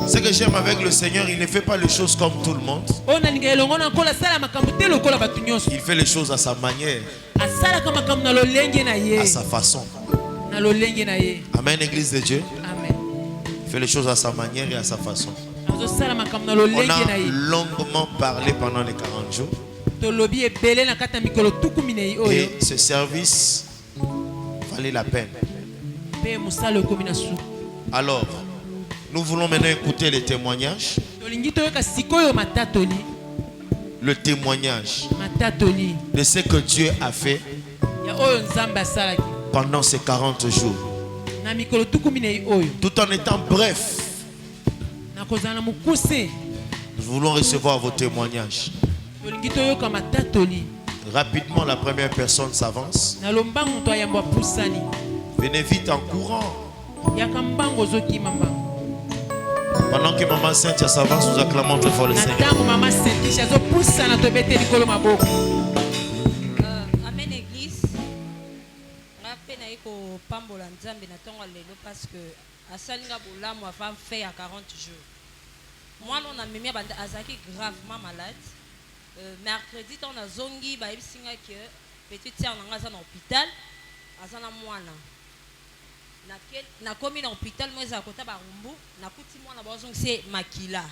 Ce que j'aime avec le Seigneur, il ne fait pas les choses comme tout le monde. Il fait les choses à sa manière, à sa façon. Amen, Église de Dieu. Il fait les choses à sa manière et à sa façon. On a longuement parlé pendant les 40 jours. Et ce service valait la peine. Alors, nous voulons maintenant écouter les témoignages. Le témoignage de ce que Dieu a fait pendant ces 40 jours. Tout en étant bref, nous voulons recevoir vos témoignages. Rapidement, la première personne s'avance. Venez vite en courant. Pendant que Maman Cynthia s'avance, nous acclamons très fort le Seigneur. Amen, Église. Parce que à Salinga Boulamu a fait à 40 jours. Moi, on a mis Azaki gravement malade. Mercredi, on a zongi, bah, il que petit tiers dans un hôpital, à Zanamoana. Na commis dans l'hôpital, moi, à côté de Barumbu, na kuti moi, na bazong c'est Makila.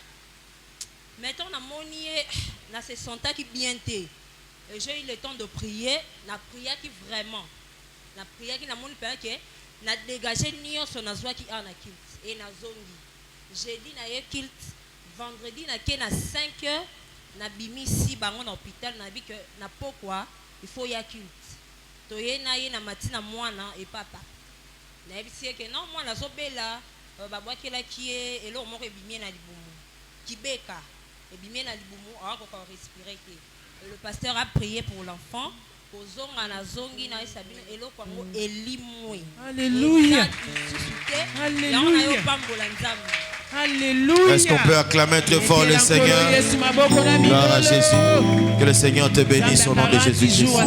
Maintenant, on a monié, na se senta qui bien té. J'ai eu le temps de prier, na prière qui vraiment, na prière qui n'a mon père que na dégagé nion son azwa qui a na kilt et na zongi. Jeudi na ye kilt, vendredi na ke na 5 heures. Na bimi si bango na hôpital na bi que na pourquoi il faut ya culte to ye na ye na matina mwana et papa na bi que non moi na zobela ba bwakela kie elo moko ebimie na libumu kibeka ebimie na libumu a ko respirer que le pasteur a prié pour l'enfant kozonga na zongi na esabina elo kwango elimwe. Alléluia. Alléluia. Alléluia. Est-ce qu'on peut acclamer très fort le Seigneur? Gloire à Jésus. Que le Seigneur te bénisse au nom de Jésus-Christ.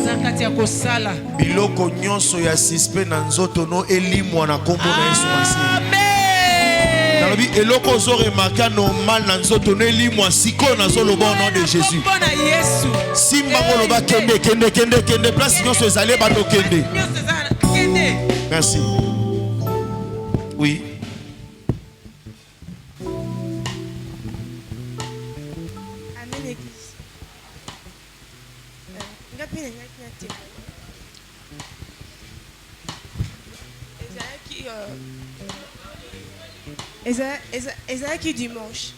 Biloko nyonso ya sispe na nzoto no elimwa na kombo na Yesu Masihi. Nalobi eloko ozo remarquer normal na nzoto no elimwa siko na zo loba au nom de Jésus. Simba ngoloba kende kende kende kende place nyonso ezali bato kende. Merci. Oui. Ezaki dimanche.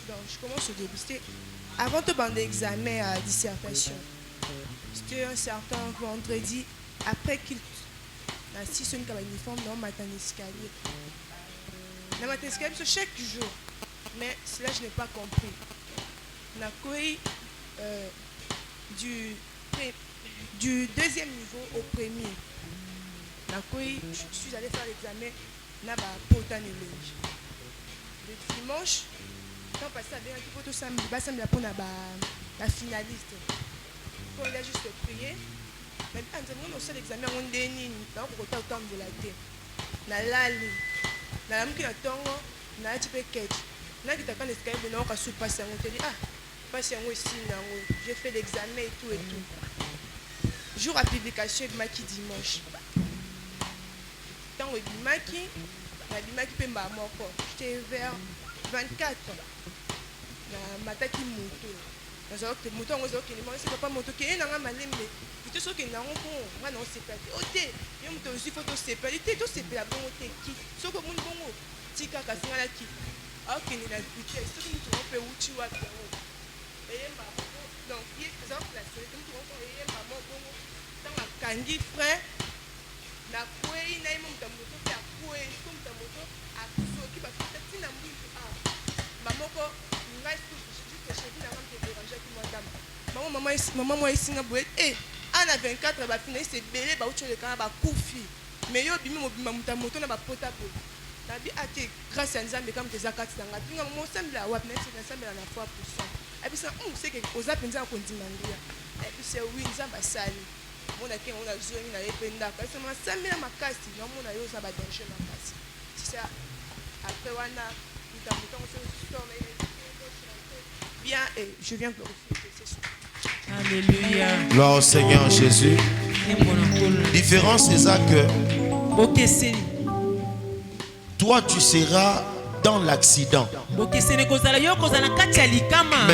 Donc je commence au début. C'était avant de prendre l'examen à dissertation. C'était un certain vendredi après qu'il a 6 heures de uniforme dans ma escalier. Dans ma escalier chaque jour. Mais cela je n'ai pas compris. On a coué du deuxième niveau au premier. Je suis allé faire l'examen na ba potane linge. Le dimanche, quand passé avec un photo samedi, ba samedi pour na la finaliste. Pour il a juste prié. Mais quand on a fait l'examen on deni, na ko ta temps de la tête. Na lali. Na lamuki na tongo, na tipe ketch. Na ki ta quand escalier de na ka sou passer on te dit ah, passer on ici na j'ai fait l'examen et tout et tout. Jour à publication de maki dimanche. Tant que Bimaki, Pemba Moko, j'étais vers 24 na mataki moto. Parce que moto on a qui c'est pas moto qui est dans ma limbe. Il te so que na on moi non c'est pas. Oté, yo moto aussi photo c'est pas. Il te c'est pas bon oté qui. So que mon bongo tika ka singa ki. Ok ni la vitesse. So que tu on peut uchi wa bien. Et ma donc il exemple la c'est tout on peut ma bongo dans la kandi frère. Na kwei na imo mtamoto ya kwei ko mtamoto akusoki ba fitati na mwindu mamoko ngai juste chez lui na ngam te déranger ki madame maman moi ici na boet ana 24 ba fina c'est belé ba ucho le kana ba kufi mais yo bimi mobimba mtamoto na ba potable na bi ate grâce à Nzambe comme des akati na ngati nga mo sembla wa na sembla na 3%. Et puis ça c'est que oza penza ko ndimandia et puis c'est oui Nzambe sali. On a qui on a joué na ependa parce que ma makasi na mona yo za ba danger makasi c'est ça après wana Bien, et je viens glorifier ce soir. Alléluia. Gloire au Seigneur Jésus. Différence c'est ça que toi tu seras dans l'accident, mais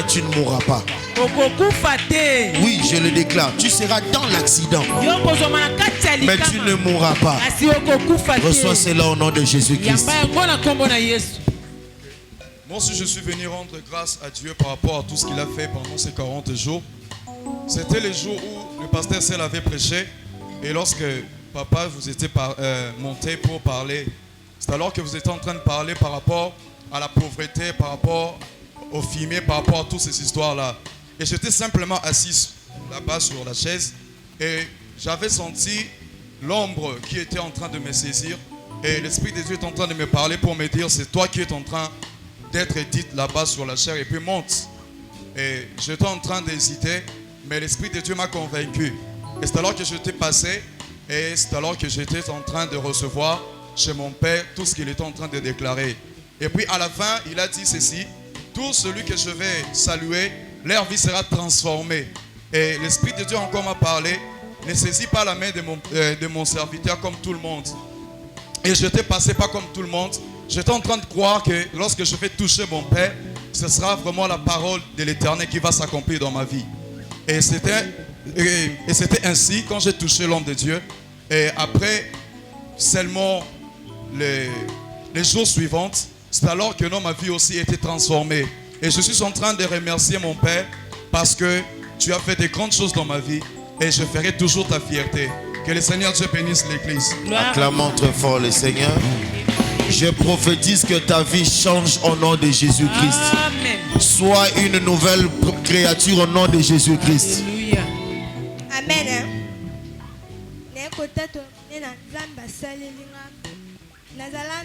tu ne mourras pas. Oui, je le déclare, tu seras dans l'accident, mais tu ne mourras pas. Reçois cela au nom de Jésus-Christ. Moi aussi je suis venu rendre grâce à Dieu par rapport à tout ce qu'il a fait pendant ces 40 jours. C'était les jours où le pasteur Sel avait prêché, et lorsque papa vous était monté pour parler, c'est alors que vous étiez en train de parler par rapport à la pauvreté, par rapport au fumier, par rapport à toutes ces histoires-là. Et j'étais simplement assis là-bas sur la chaise et j'avais senti l'ombre qui était en train de me saisir, et l'Esprit de Dieu est en train de me parler pour me dire: c'est toi qui es en train d'être dite là-bas sur la chair, et puis monte. Et j'étais en train d'hésiter, mais l'Esprit de Dieu m'a convaincu. Et c'est alors que j'étais passé, et c'est alors que j'étais en train de recevoir chez mon Père tout ce qu'il était en train de déclarer. Et puis à la fin, il a dit ceci: tout celui que je vais saluer, leur vie sera transformée. Et l'Esprit de Dieu encore m'a parlé: ne saisis pas la main de mon serviteur comme tout le monde. Et je n'étais passé pas comme tout le monde. J'étais en train de croire que lorsque je vais toucher mon Père, ce sera vraiment la parole de l'Éternel qui va s'accomplir dans ma vie. Et c'était ainsi quand j'ai touché l'homme de Dieu. Et après seulement les jours suivants, c'est alors que ma vie aussi a été transformée. Et je suis en train de remercier mon Père parce que tu as fait de grandes choses dans ma vie, et je ferai toujours ta fierté. Que le Seigneur Dieu bénisse l'Église. Acclamons très fort le Seigneur. Je prophétise que ta vie change au nom de Jésus-Christ. Sois une nouvelle créature au nom de Jésus-Christ. Amen. Nazala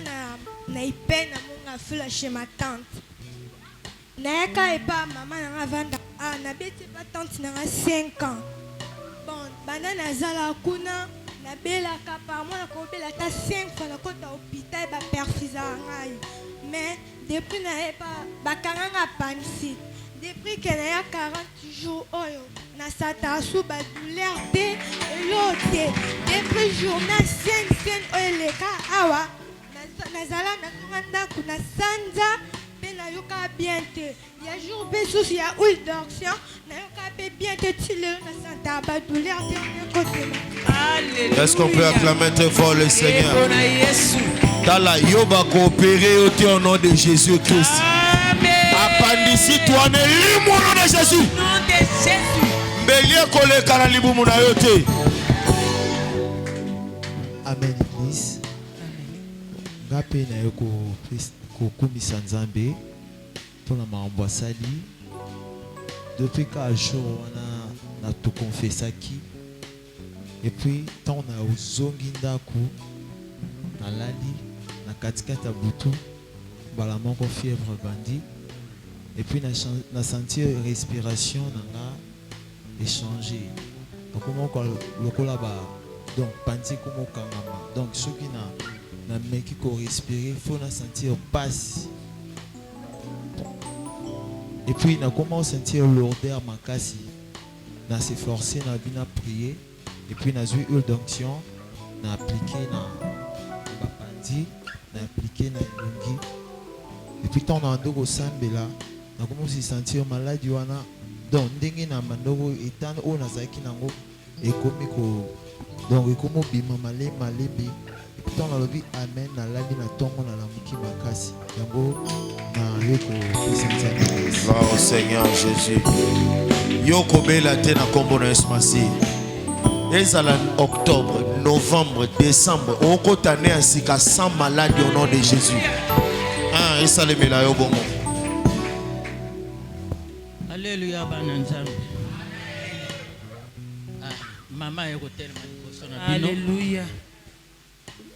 na ipe na munga fula chez ma tante. Naeka epa maman na vanda na beti pa tante na 5 ans. Bon, bana nazala kuna na bela ka par mois ko bela ta 5 fois na kota hôpital ba perfisa ngai. Mais depuis na epa ba kanga pansi. Depuis que na ya 40 jours oyo na sata sou ba douleur te lote. Depuis journée 5 oyo le ka awa. Nazala na kuna sanza pe na yoka bien te ya jour be souci ya huile d'onction na yoka pe bien te tile na santa ba douleur te côté. Alléluia. Est-ce qu'on peut acclamer très fort le Seigneur? Dans la yoba coopérer au nom de Jésus-Christ. Apandisi toi ne limu au nom de Jésus. Bélier collé kana libu muna yote. Amen. Église. Ngape na yoko kumisa Nzambe mpona makambo asali depuis ka jour wana na to confessaki, et puis tant na ozongi ndako nalali na katikati ya butu mbala moko fièvre bandi, et puis na sentir respiration nanga échanger nakomoko lokola ba donc panzi komokangama, donc soki na meki ko respirer, faut na sentir passe. Et puis na comment sentir lourdeur makasi, na s'efforcer na bina prier, et puis na zui huile d'onction na appliquer na bapandi, na appliquer na lungi, et puis tant na ndoko sambela na comment se sentir malade wana, donc ndenge na mandoko etan o na zaki nango ekomi ko, donc ekomo bima malebe. Tant la lobby amen na lali na tongo na lamuki makasi yango na yoko presentation. Gloire au Seigneur Jésus. Yoko bela te na kombo na Yesu Masi. Ezala octobre, novembre, décembre, oko tane asika sans maladie au nom de Jésus. Ah, esale mela yo bongo. Alléluia bana Nzambe. Mama yoko telema kosona bino. Alléluia.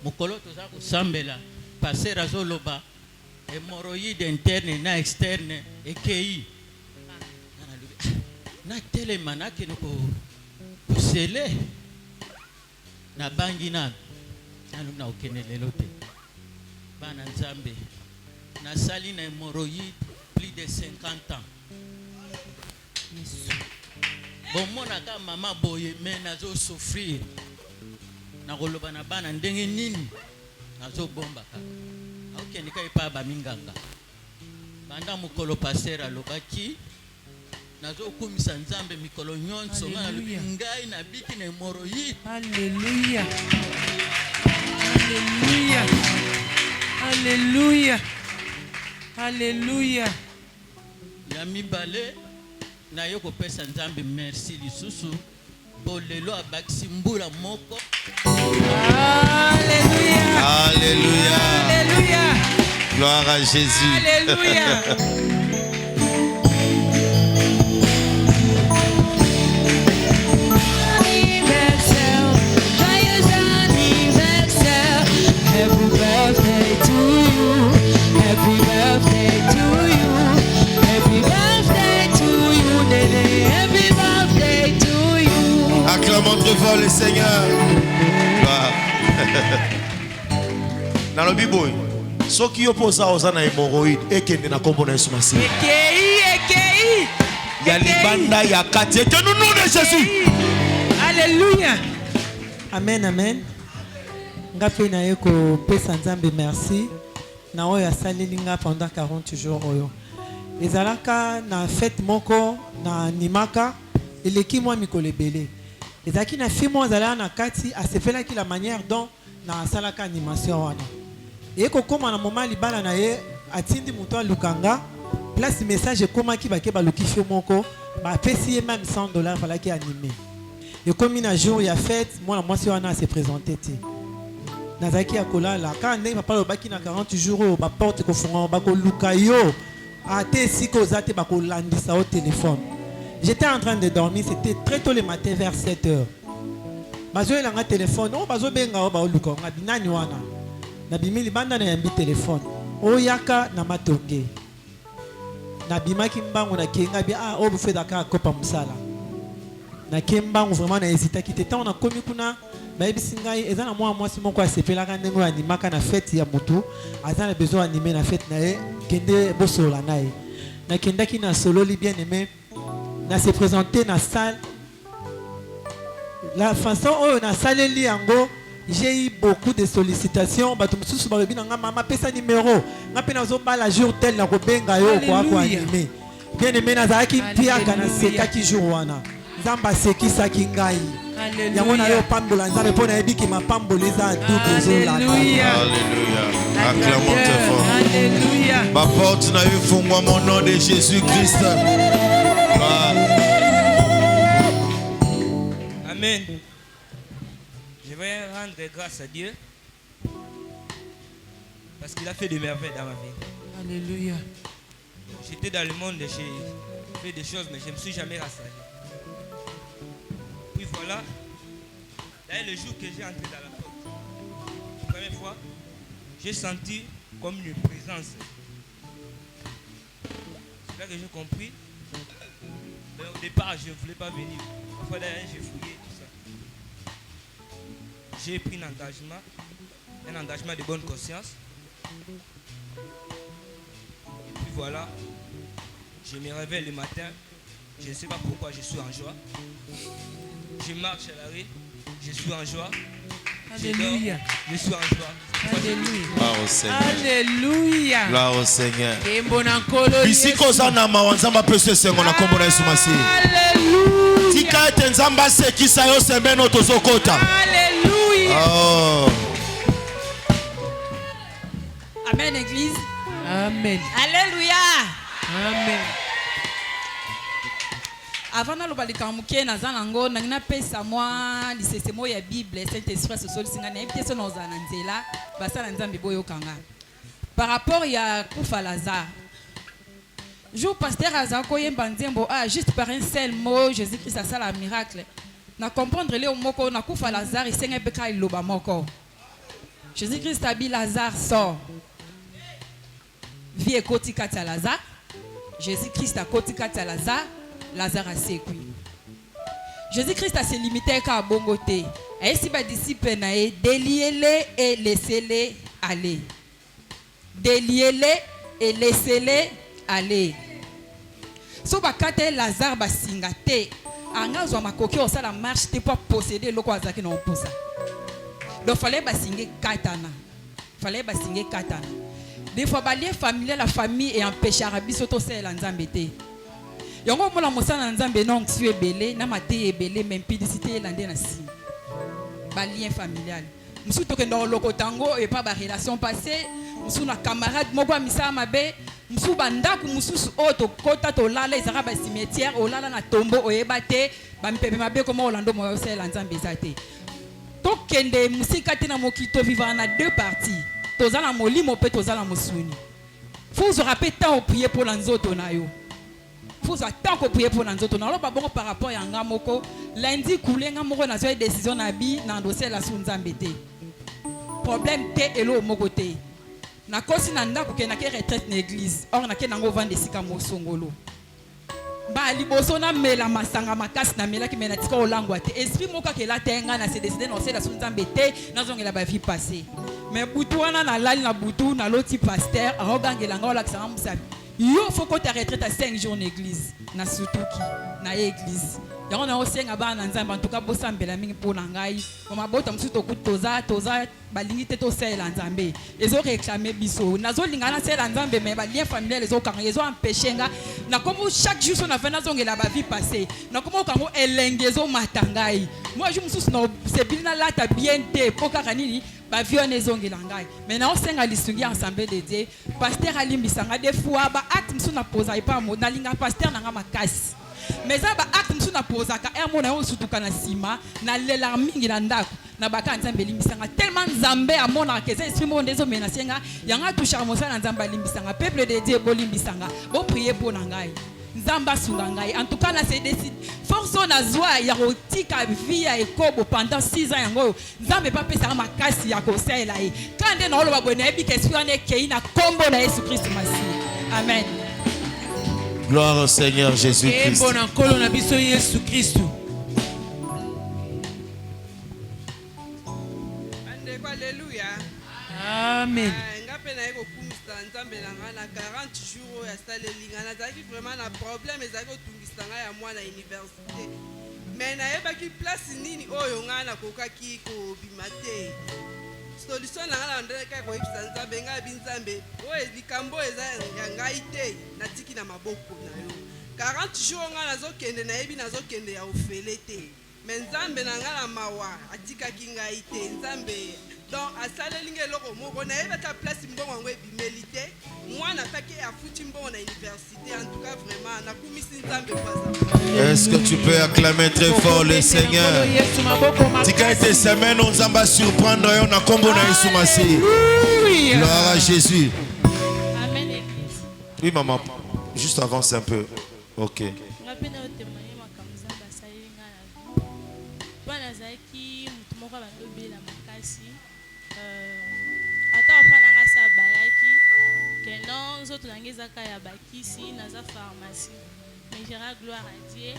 Mokolo toza kosambela passer azoloba hémorroïde interne na externe ekei na telema na kene ko sele na bangi na okene lelo te bana Nzambe nasali na hémorroïde plus de 50 ans. Bon monaka mama boye mais nazo souffrir. Na koloba na bana ndenge nini nazo bomba kaka. Ok nika ipa ba minganga. Banda mukolo passer alobaki nazo kumisa nzambe mikolo nyonso ngai na biki na hémorroïde. Alléluia. Alléluia. Alléluia. Alléluia. Ya mibale na yo kopesa nzambe merci lisusu po lelo abakisi mbula moko. Alléluia. Alléluia. Alléluia. Gloire à Jésus. Alléluia. Happy birthday to you. Happy birthday to you. Happy birthday to you, Nene. Happy birthday to you. Acclamons très fort le Seigneur. Dans le Bible, ceux qui opposent à Osana hémorroïde et qui ne kombo na Yesu Masihi. Ekei. Ya libanda ya kati que nous nom de Jésus. Alléluia. Amen, amen. Ngape na yeko pesa nzambe merci. Na oyo asaleli nga pendant 40 jours oyo. Ezalaka na fête moko na nimaka eleki mwa mikolo ebele. Ezaki na fimo azala na kati asepelaki la manière dont na salaka animation wana. Eko koma na moment libala na ye atindi muto alukanga place message ekomaki bake baluki fio moko ba pesi ye même $100 falaki animer. Et comme na jour ya fête moi na mwasi wana se présenter ti. Nazaki akolala quand ndenge papa lobaki na 40 jours ba porte ko funga ba ko luka yo ate siko zate ba ko landisa au téléphone. J'étais en train de dormir, c'était très tôt le matin vers 7h. Bazo elanga téléphone, oh bazo benga o ba luka nga binani wana. Na bimili banda na yambi téléphone. Oyaka na matonge. Na bimaki mbango na kenga bi ah o bufe daka kopa musala. Na kembango vraiment na hésita ki teta on a komi kuna ba ebisi ngai eza na mwa mwasi moko asepelaka ndenge animaka na fête ya mutu azana besoin animer na fête na ye kende bosola na ye. Na kendaki na solo li bien aimé na se présenter na salle. La façon où na salle li yango j'ai eu beaucoup de sollicitations. Bato mususu ba bina nga mama pesa numéro. Nga pe nazo bala jour tel na ko benga yo ko animer. Bien aimé na zaki pia kana seka ki jour wana. Nzamba seki saki ngai. Yango na yo pambola nzambe pona ebiki mapambola eza double zola. Alléluia. Acclamons très fort. Alléluia. Ma porte na eu fungwa mon nom de Jésus-Christ. Amen. Je vais rendre grâce à Dieu parce qu'il a fait des merveilles dans ma vie. Alléluia. J'étais dans le monde, j'ai fait des choses, mais je ne me suis jamais rassuré. Puis voilà, là le jour que j'ai entré dans la porte, la première fois, j'ai senti comme une présence. C'est là que j'ai compris. Mais au départ, je ne voulais pas venir. Parfois d'ailleurs, j'ai fouillé tout ça. J'ai pris un engagement de bonne conscience. Et puis voilà, je me réveille le matin. Je ne sais pas pourquoi je suis en joie. Je marche à la rue, je suis en joie. Alléluia. Je suis en joie. Alléluia. Gloire au Seigneur. Alléluia. Gloire au Seigneur. Kembona Bisiko zana mawanzamba pese sengo na kombo na Yesu Masihi. Alléluia. Tika ete nzamba sekisa yo sembeno tozokota. Alléluia. Oh. Amen, Église. Amen. Alléluia. Amen. Avant na lobalika muke na zanango na pesa moi lisesemo ya Bible Saint-Esprit sosoli singa na invité sono za na nzela basala nzambe boyo kanga. Par rapport ya kufa Lazare. Jour pasteur Azako yemba nzembo juste par un seul mot Jésus-Christ a sala miracle. Na comprendre le moko na kufa Lazare senga beka iloba moko. Jésus-Christ a dit Lazare sort. Vie ekoti kati ya Lazare. Jésus-Christ a koti kati ya Lazare. Lazare a sécuit. Jésus-Christ a se limité à bongoté. Et si les disciples déliez-les et laissez-les aller. Déliez-les et laissez-les aller. So bakate Lazare basinga te anga zo makoki o sala marche te pour posséder loko azaki na oposa. Donc fallait basinga katana. Fallait basinga katana. Des fois balie familial la famille et empêcher arabiso to sela nzambe te. Yango mona mosana nzambe non tu ebele na mate ebele même publicité elande na si. Balien familial. Musu to kendo loko tango et pas ba relation passée, musu na camarade moko amisa mabe. Musu bandaku mususu oto kota to lala ezaka ba cimetière o lala na tombo oyeba te ba mpepe mabe comme Orlando moyo sela nzambe zate to kende musika te na mokito vivre na deux parties tozala molimo pe tozala mosuni faut se rappeler tant prier pour nzoto na yo faut tant ko prier pour nzoto na lo ba bongo par rapport ya nga moko lundi kulenga moko na zo décision na bi na dossier la sunzambe te problème te elo moko te na kosi na ndako ke na ke retraite na église or na ke nango vande sika mosongolo ba liboso na mela masanga makasi na mela ki mena tika olangwa te esprit moka ke la tenga na se décider na la sunzambe te na zongela ba vie passée mais butu wana na lali na butu na loti pasteur arogangela nga ola kisanga musabi yo faut que tu retraite à 5 jours en église na sutuki na église yango na osenga ba na nzambe en tout cas bosambela mingi pona ngai mama bota musu to kutoza balingi te to sela nzambe ezo réclamer biso nazo lingana sela nzambe mais ba lien familial ezo kanga ezo empêcher nga na comme chaque jour son affaire nazo ngela ba vie passée na comme kango elengezo matangai moi je musu no sebina la ta bien te poka kanini ba vion ezongela ngai mais na osenga lisungi ensemble de Dieu pasteur alimbisanga des fois ba acte musu na posa ipa mo na linga pasteur nanga makasi mais ça ba acte musu na posa ka ermo na osutuka na sima na lela mingi na ndako na baka nzambe limbisanga tellement nzambe amona ke ça esprit mo ndezo menacenga yanga toucha mosa na nzambe limbisanga peuple de Dieu bolimbisanga bo prier pour ngai nzamba sunga ngai en tout cas na se décide force na zwa ya rotika via ekobo pendant 6 ans yango nzambe pa pesa makasi ya kosela e kande na oloba bwena ebi question ne kei na kombo na Yesu Christ masi amen. Gloire au Seigneur Jésus-Christ. Bon encore na biso Yesu Christ. Alléluia. Amen. Ngapena eko kumisa nzambe nanga na 40 jours ya salelinga na zaki vraiment na problème ezaki otungisa nga ya mwana université. Mais na yebaki place nini oyo nga na kokaki ko bimate. Solution na ngala ndeka ko ibisa nzambe nga binzambe oyo likambo eza ya ngai te na tiki na maboko na yo 40 jours nga nazokende na yebi nazokende ya ofele te mais nzambe na ngala mawa atikaki ngai te nzambe donc asalelinga eloko moko na yeba ta place mbongo yango ebimeli te mwana pake afuti mbongo na université en tout cas vraiment nakumisi nzambe kwaza. Est-ce que tu peux acclamer très fort le Seigneur? Tika ete semaine on zamba surprendre yo na kombo na Yesu Masi. Gloire à Jésus. Amen église. Oui maman, juste avance un peu. OK. Ngapena otemanye makamza basalinga na bana zaki mutu moko bandobela makasi ata opana ngasa bayaki kenon nzoto nangezaka ya bakisi naza pharmacie mais j'irai gloire à Dieu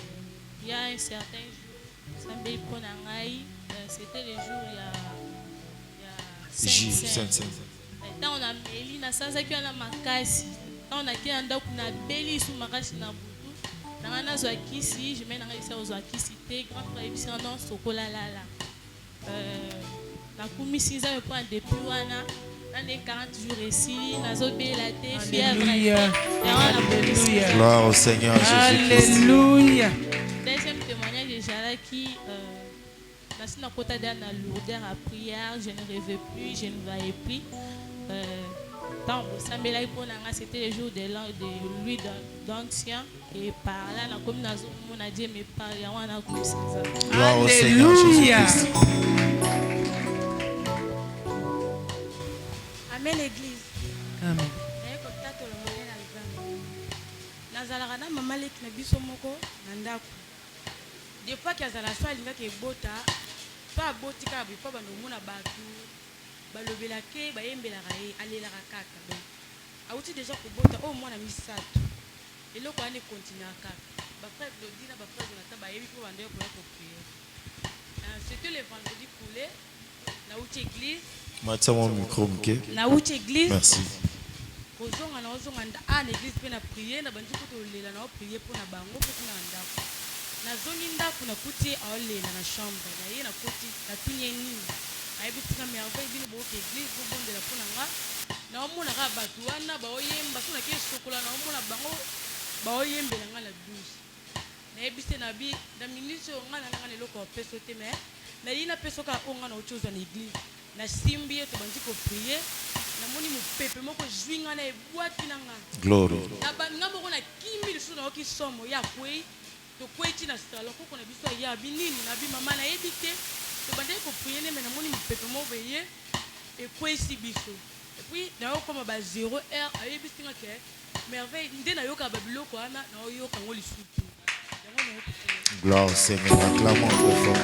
il y a un certain jour sambeli pona ngai c'était le jour Saint. Tant on a meli na sanza ki na makasi tant on a ki anda kuna beli su makasi na butu na na zo akisi je mets na ngai sa zo akisi te grand frère ibisi non sokola lala la commission ça me prend depuis wana dans les 40 jours ici nazo bela te fièvre gloire au Seigneur Jésus-Christ. Alléluia. Deuxième témoignage de Jalaki na kota dans la lourdeur à prière je ne rêvais plus je ne voyais plus tant sambela ipona nga c'était le jour de lui d'ancien et par là na comme nazo mona Dieu me parle ya wana kusiza. Gloire au Seigneur Jésus-Christ. Amen église. Amen. Naiko tato la mwana na nzambe. Nazalaka na mama leki na biso moko na ndako. Des fois kiazala so alinga ke bota pa botika bipo bando mona batu balobelake bayembelaka ye alelaka kaka donc auti déjà kobota o mwana misato eloko ane continue kaka ba frère Claudine ba frère Jonathan bayebi po bando ya koya ko prier. C'était le vendredi coulé na outi église. Matin mon micro, OK. Na outi église. Merci. kozonga na ozonga na église pe na prier na bandi kuto lela na prier pour na bango pe na ndako na zongi ndako na kuti aolela na chambre na ye na kuti na tunye nini ayebi tika merveille bino bo église bo bondela pour nga na omona ka batu wana ba oyemba so na ke sokola na omona bango ba oyembela nga na douche na yebise na bi na minute nga na nga leloko peso te mais na yina peso ka onga na ochoza na église na simbi to bandi ko prier na moni mu pepe moko zwinga na ebwati na nga glory na banga moko na kimi lisu na oki somo ya kwei to kwei ti na salon koko na biso ya binini na bi mama na yebite to bandi ko prier ne mais na moni mu pepe mo beye e kwei si biso et puis na yo comme ba 0 heure ayebisi nga ke merveille nde na yoka ba biloko ana na yoka ngo lisu ti gloire au Seigneur acclamons très fort.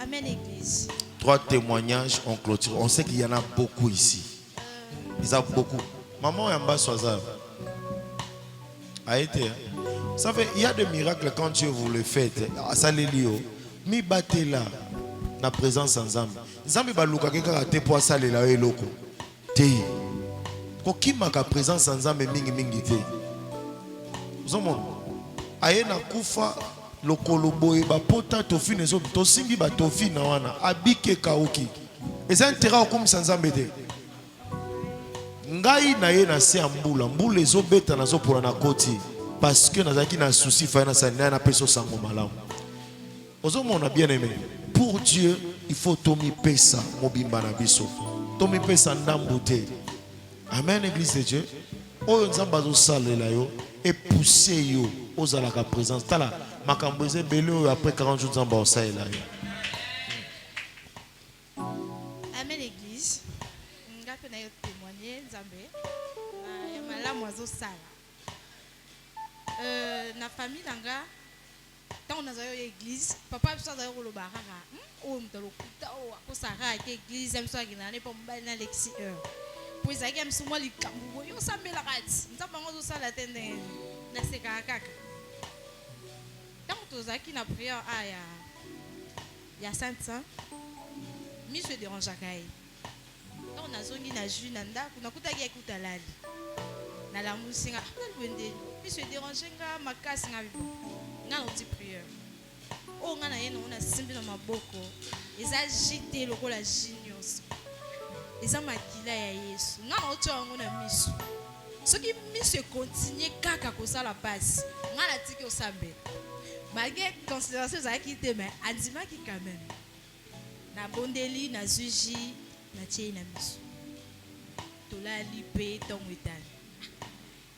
Amen, Église. 3 témoignages en clôture. On sait qu'il y en a beaucoup ici. Il y a beaucoup. Maman Yamba Soazab a été. Ça fait, il y a des miracles quand Dieu vous le fait. Ça les lit. Mi batte là, la présence ensemble. Zambi baluka keka te po sale la eloko. Te. Ko kima ka présence ensemble mingi mingi te. Zomon. Aye na kufa lokolo boye ba pota tofi nezo to singi ba tofi na wana abike kaoki. Eza intérêt okomisa nzambe te. Ngai na ye na se ambula mbula ezo beta nazo pona na koti parce que nazaki na souci fa na sana na peso sango malamu. Ozomona bien aimé. Pour Dieu, il faut tomi pesa mobimba na biso. Tomi pesa ndambu te. Amen, église de Dieu. Oyo nzamba zo salela yo et pousser yo ozala ka présence tala makambo eze belo après 40 jours nzamba osalela yo. Amen, Église. Ngape na yo témoigner nzambe ya malamu azo sala. Na famille nanga tant on a eu église papa biso aza koloba kaka o mtalo kuta o akosaka ke église amso akina ne pomba na lexi po ezaki amso mo likambo yo sambela kati nzamba ngo sala tende na seka kaka tant tozaki na prière aya ya saint mi se dérange kai tant na zongi na jus na ndako nakutaki ekuta lali na la musinga wende mi se dérange nga makasi nga bibo nga na prière o nga na yeno na simbi na maboko eza jité lokola genius eza makila ya Yesu nga na oto yango na miso soki miso continue kaka kosala passe nga na tiki osambe malgré considération ezalaki te mais andimaki quand même na bondeli na zuji na tie na miso tolali pe tongo etali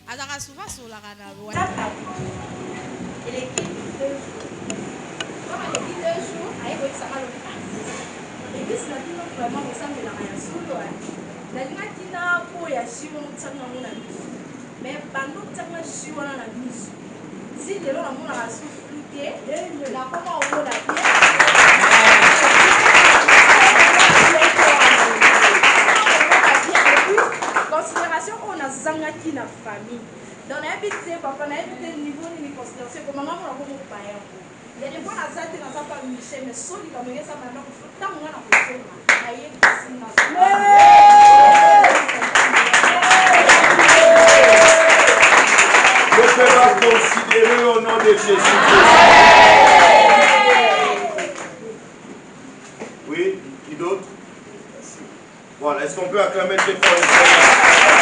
azaka souvent solaka na loi il est qui 2 jours. Quand il est qui 2 jours, il faut que ça va le faire. Et puis, c'est la vie vraiment ça me l'a rien sous l'eau. La vie qui n'a pas ya chivo no tsanga mona biso. Mais bando tsanga chivo na biso. Si de l'eau la mona a soufflé, la comment on la bien. Considération on a zanga qui na famille. Dans l'habitude, papa n'a pas de niveau ni considération comme maman on a beaucoup païen. Il y a des fois dans ça tu n'as pas Michel mais solide comme ça maintenant il faut tant on a fait ça. Aïe Je peux pas considérer au nom de Jésus. Oui, qui d'autre? Voilà, est-ce qu'on peut acclamer Dieu pour le Seigneur?